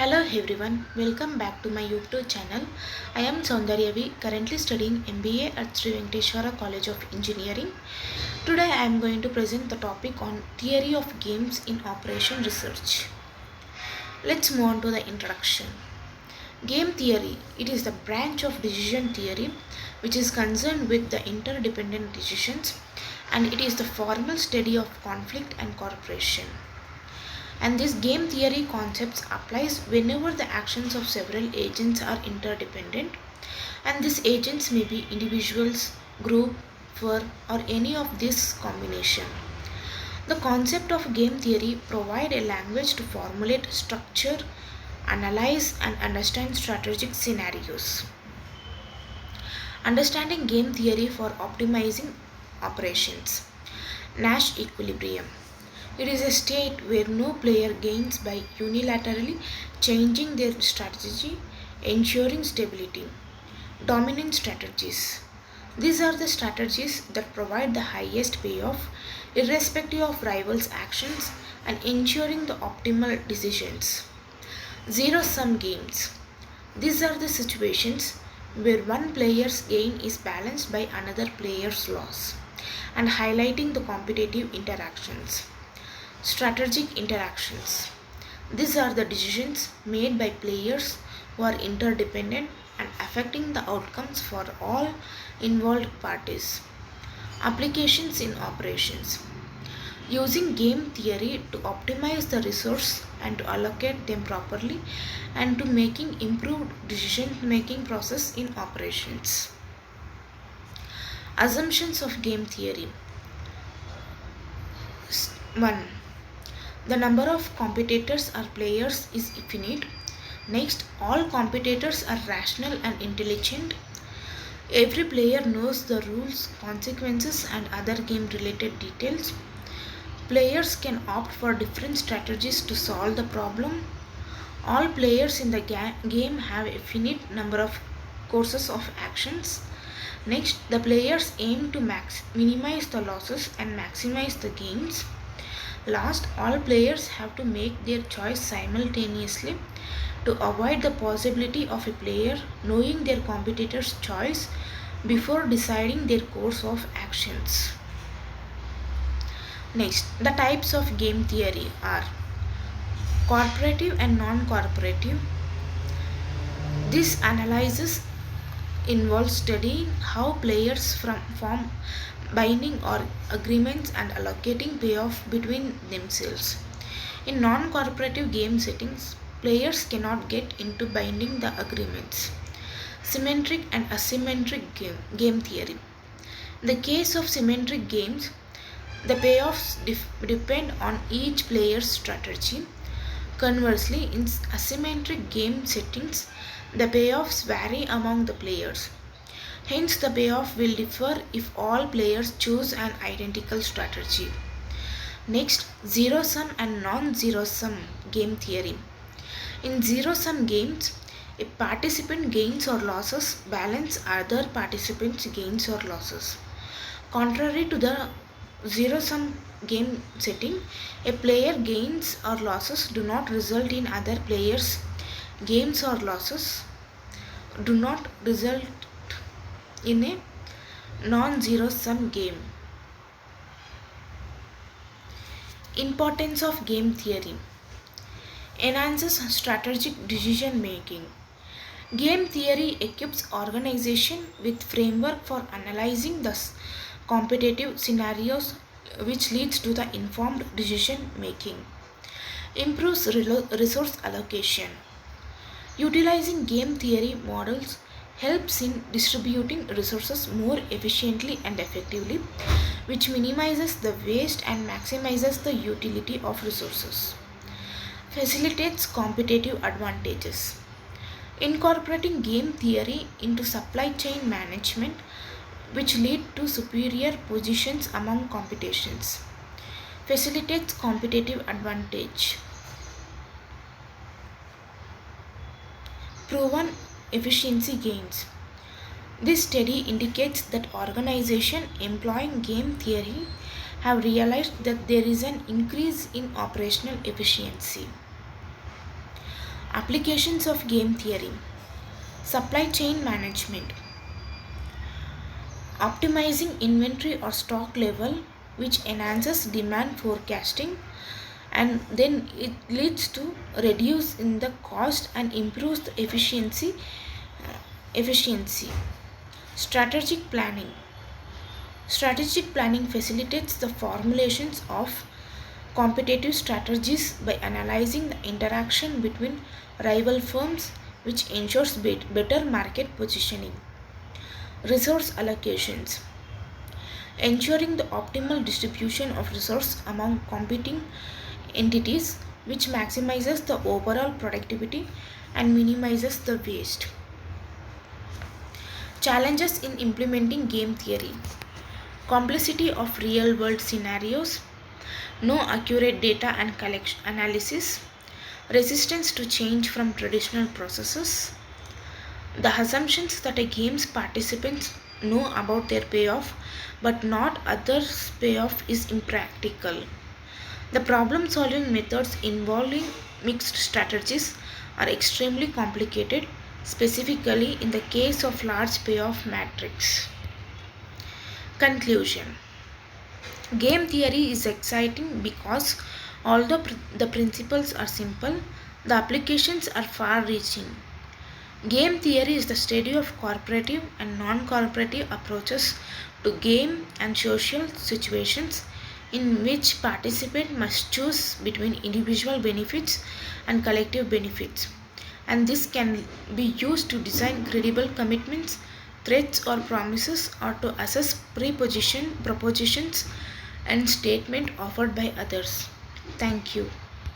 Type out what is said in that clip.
Hello everyone, welcome back to my YouTube channel. I am Soundaryavi, currently studying MBA at Sri Venkateshwara College of Engineering. Today I am going to present the topic on theory of games in operation research. Let's move on to the introduction. Game theory, it is the branch of decision theory which is concerned with the interdependent decisions, and it is the formal study of conflict and cooperation. And this game theory concepts applies whenever the actions of several agents are interdependent, and these agents may be individuals, group, firm, or any of this combination. The concept of game theory provide a language to formulate, structure, analyze, and understand strategic scenarios. Understanding game theory for optimizing operations. Nash equilibrium. It is a state where no player gains by unilaterally changing their strategy, ensuring stability. Dominant strategies. These are the strategies that provide the highest payoff, irrespective of rivals' actions, and ensuring the optimal decisions. Zero sum games. These are the situations where one player's gain is balanced by another player's loss, and highlighting the competitive interactions. Strategic interactions. These are the decisions made by players who are interdependent and affecting the outcomes for all involved parties. Applications in operations. Using game theory to optimize the resource and to allocate them properly, and to making improved decision making process in operations. Assumptions of game theory. 1. The number of competitors or players is infinite. Next, all competitors are rational and intelligent. Every player knows the rules, consequences, and other game related details. Players can opt for different strategies to solve the problem. All players in the game have a finite number of courses of actions. Next, the players aim to minimize the losses and maximize the gains. Last, all players have to make their choice simultaneously to avoid the possibility of a player knowing their competitor's choice before deciding their course of actions. Next, the types of game theory are cooperative and non-cooperative. This analysis involves studying how players form binding or agreements and allocating payoff between themselves. In non-cooperative game settings, players cannot get into binding the agreements. Symmetric and asymmetric game theory. In the case of symmetric games, the payoffs depend on each player's strategy. Conversely, in asymmetric game settings, the payoffs vary among the players. Hence, the payoff will differ if all players choose an identical strategy. Next, zero sum and non-zero sum game theory. In zero sum games, a participant gains or losses balance other participants' gains or losses. Contrary to the zero sum game setting, a player gains or losses do not result in other players' gains or losses do not result in a non-zero sum game. Importance of game theory. Enhances strategic decision making. Game theory equips organization with framework for analyzing the competitive scenarios, which leads to the informed decision making. Improves resource allocation. Utilizing game theory models helps in distributing resources more efficiently and effectively, which minimizes the waste and maximizes the utility of resources. Facilitates competitive advantages. Incorporating game theory into supply chain management, which lead to superior positions among competitions. Facilitates competitive advantage. Proven efficiency gains. This study indicates that organizations employing game theory have realized that there is an increase in operational efficiency. Applications of game theory: supply chain management, optimizing inventory or stock level, which enhances demand forecasting, and then it leads to reduce in the cost and improves the efficiency. Strategic planning: strategic planning facilitates the formulations of competitive strategies by analyzing the interaction between rival firms, which ensures better market positioning. Resource allocations: ensuring the optimal distribution of resource among competing entities, which maximizes the overall productivity and minimizes the waste. Challenges in implementing game theory: complexity of real world scenarios, no accurate data and collection analysis, resistance to change from traditional processes, the assumptions that a game's participants know about their payoff but not others' payoff is impractical. The problem solving methods involving mixed strategies are extremely complicated, specifically in the case of large payoff matrix. Conclusion: game theory is exciting because although the principles are simple, the applications are far reaching. Game theory is the study of cooperative and non cooperative approaches to game and social situations in which participants must choose between individual benefits and collective benefits. And this can be used to design credible commitments, threats, or promises, or to assess propositions and statements offered by others. Thank you.